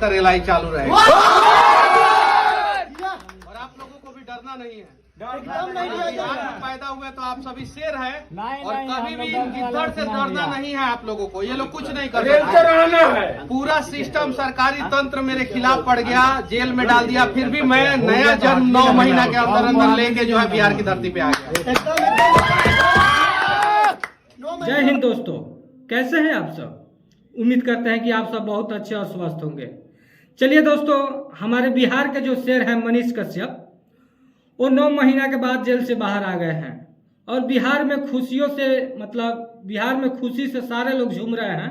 रेलाई चालू रहेगा और आप लोगों को भी डरना नहीं है। पैदा हुए तो आप सभी शेर है और कभी भी गिद्दड़ से डरना नहीं है आप लोगों को। ये लोग कुछ नहीं कर सकते। पूरा सिस्टम सरकारी तंत्र मेरे खिलाफ पड़ गया, जेल में डाल दिया, फिर भी मैं नया जन्म 9 महीना के अंदर अंदर लेके जो है बिहार की धरती पे आ गया। जय हिंद दोस्तों, कैसे हैं आप सब? उम्मीद करते हैं कि आप सब बहुत अच्छे और स्वस्थ होंगे। चलिए दोस्तों, हमारे बिहार के जो शेर हैं मनीष कश्यप, वो 9 महीना के बाद जेल से बाहर आ गए हैं और बिहार में खुशियों से बिहार में खुशी से सारे लोग झूम रहे हैं।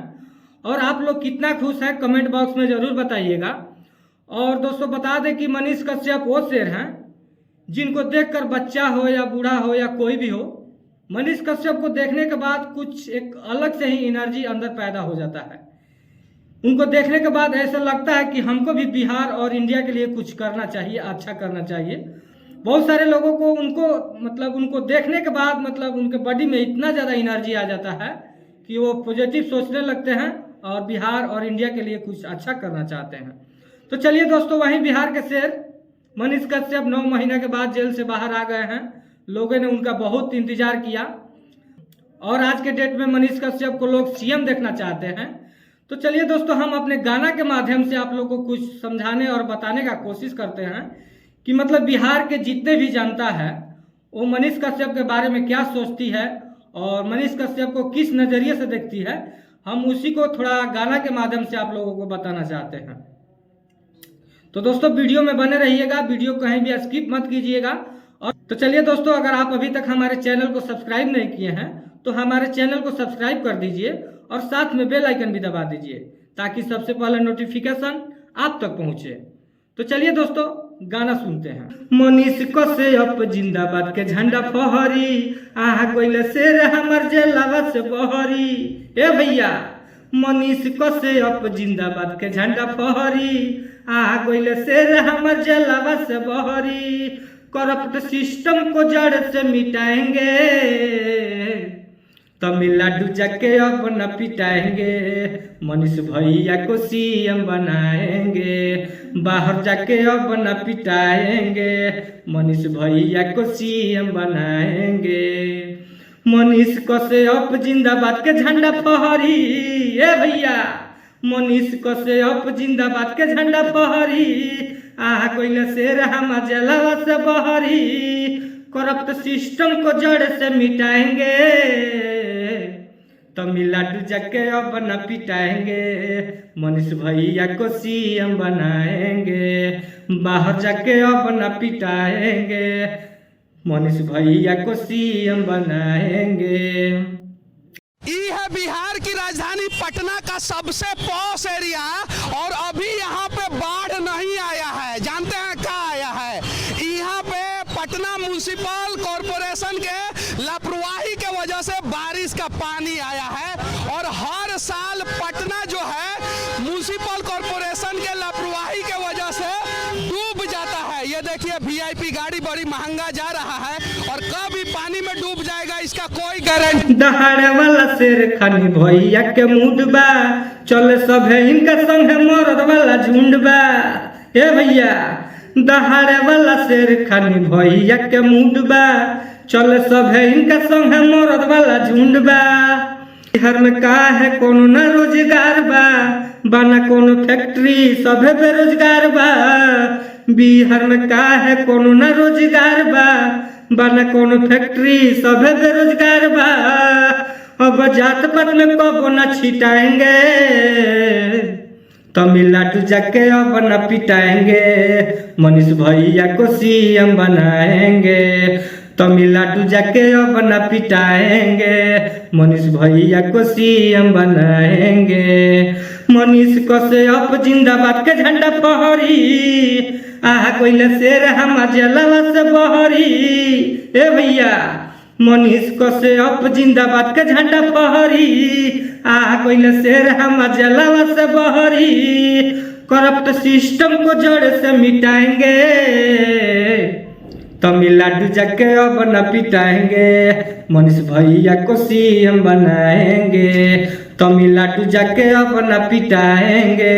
और आप लोग कितना खुश हैं कमेंट बॉक्स में ज़रूर बताइएगा। और दोस्तों बता दें कि मनीष कश्यप वो शेर हैं जिनको देखकर बच्चा हो या बूढ़ा हो या कोई भी हो, मनीष कश्यप को देखने के बाद कुछ एक अलग से ही एनर्जी अंदर पैदा हो जाता है। उनको देखने के बाद ऐसा लगता है कि हमको भी बिहार और इंडिया के लिए कुछ करना चाहिए, अच्छा करना चाहिए। बहुत सारे लोगों को उनको देखने के बाद उनके बॉडी में इतना ज़्यादा एनर्जी आ जाता है कि वो पॉजिटिव सोचने लगते हैं और बिहार और इंडिया के लिए कुछ अच्छा करना चाहते हैं। तो चलिए दोस्तों, वहीं बिहार के शेर मनीष कश्यप 9 महीना के बाद जेल से बाहर आ गए हैं। लोगों ने उनका बहुत इंतजार किया और आज के डेट में मनीष कश्यप को लोग सीएम देखना चाहते हैं। तो चलिए दोस्तों, हम अपने गाना के माध्यम से आप लोगों को कुछ समझाने और बताने का कोशिश करते हैं कि बिहार के जितने भी जनता है वो मनीष कश्यप के बारे में क्या सोचती है और मनीष कश्यप को किस नज़रिए से देखती है। हम उसी को थोड़ा गाना के माध्यम से आप लोगों को बताना चाहते हैं। तो दोस्तों वीडियो में बने रहिएगा, वीडियो कहीं भी स्किप मत कीजिएगा। और तो चलिए दोस्तों, अगर आप अभी तक हमारे चैनल को सब्सक्राइब नहीं किए हैं तो हमारे चैनल को सब्सक्राइब कर दीजिए और साथ में बेल आइकन भी दबा दीजिए ताकि सबसे पहले नोटिफिकेशन आप तक पहुंचे। तो चलिए दोस्तों, गाना सुनते हैं। मनीष कश्यप जिंदाबाद के झंडा फहरी, आहा कोइले शेर हमर जेलवा से बहरी। ए भैया, मनीष कश्यप जिंदाबाद के झंडा फहरी, आहा कोइले शेर हमर जेलवा से बहरी। करप्ट सिस्टम को जड़ से मिटाएंगे, तमिलनाडु जाके अब न पिटाएंगे। मनीष भैया को सीएम बनाएंगे, बाहर जाके अब न पिटाएंगे। मनीष भैया को सीएम बनाएंगे। मनीष कश्यप जिंदाबाद के झंडा फहरी। ए भैया, मनीष कश्यप जिंदाबाद के झंडा फहरी, आहा कोइले शेर हम जलवा से बहरी। करप्ट सिस्टम को जड़ से मिटाएंगे, तमिलनाडु जाके अब न पिटाएंगे। मनीष भैया को सीएम बनाएंगे, बाहर जाके अब न पिटाएंगे। मनीष भैया को सीएम बनाएंगे। ये है बिहार की राजधानी पटना का सबसे पॉश एरिया और अभी यहाँ पे बाढ़ नहीं आया है। जानते हैं क्या आया है? यहाँ पे पटना म्युनिसिपल कॉरपोरेशन के लापरवाही के वजह से बारिश का पानी आया है और हर साल पटना जो है म्युनिसिपल कॉरपोरेशन के लापरवाही के वजह से डूब जाता है। ये देखिए, वीआईपी गाड़ी बड़ी महंगा जा रहा है और कब भी पानी में डूब जाएगा इसका कोई गारंटी। दहाड़े वाला शेर खानी भैया के मुंडबा, चले सब इनका संग मरद वाला झुंडबा। ए भैया, दहाड़े वाला शेर खानी भैया के मुंडबा, चले सब इनका संग मरद वाला झुंडबा। बिहार में का है कोनो ना रोजगार बा, बना कोनो फैक्ट्री सभे बेरोजगार बा। बिहार में का है कोनो ना रोजगार बा, बना कोनो फैक्ट्री सभे बेरोजगार बा। अब जात पात में कबो न छिटाएंगे, तमिलनाडु जाके अब न पिटाएंगे। मनीष भैया को सीएम बनाएंगे, तमिलनाडु जाके अब न पिटाएंगे। मनीष भैया को सीएम बनाएंगे। मनीष कश्यप जिंदाबाद के झंडा फहरी, आहा कोइले शेर हम जलवा से बहरी। ए भैया, मनीष कश्यप जिंदाबाद के झंडा फहरी, आहा कोइले शेर हम जलवा से बहरी। करप्ट सिस्टम को जड़ से मिटाएंगे, तमिलनाडु जाके अब न पिटाएंगे। मनीष भैया को सीएम बनाएंगे, तमिलनाडु जाके अपना पिटाएंगे,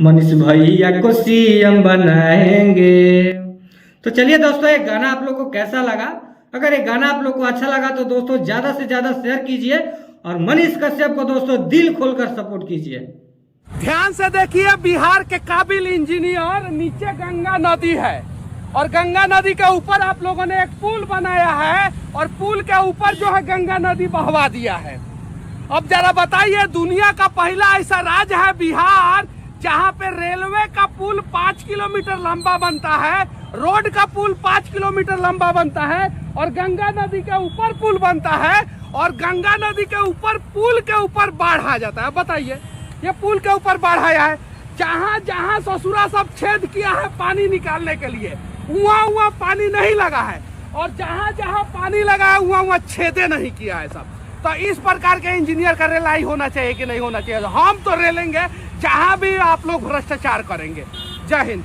मनीष भैया को सीएम बनाएंगे। तो चलिए दोस्तों, ये गाना आप लोग को कैसा लगा? अगर ये गाना आप लोग को अच्छा लगा तो दोस्तों ज्यादा से ज्यादा शेयर कीजिए और मनीष कश्यप को दोस्तों दिल खोलकर सपोर्ट कीजिए। ध्यान से देखिए, बिहार के काबिल इंजीनियर, नीचे गंगा नदी है और गंगा नदी के ऊपर आप लोगों ने एक पुल बनाया है और पुल के ऊपर जो है गंगा नदी बहवा दिया है। अब जरा बताइए, दुनिया का पहला ऐसा राज्य है बिहार जहां पे रेलवे का पुल 5 किलोमीटर लंबा बनता है, रोड का पुल 5 किलोमीटर लंबा बनता है और गंगा नदी के ऊपर पुल बनता है और गंगा नदी के ऊपर पुल के ऊपर बाढ़ आ जाता है। बताइए, ये पुल के ऊपर बाढ़ आया है, जहां जहां ससुरा सब छेद किया है पानी निकालने के लिए, वहां पानी नहीं लगा है और जहां जहां पानी लगा है वहां छेदे नहीं किया है सब। तो इस प्रकार के इंजीनियर का रेलाई होना चाहिए कि नहीं होना चाहिए? हम तो रेलेंगे जहां भी आप लोग भ्रष्टाचार करेंगे। जय हिंद।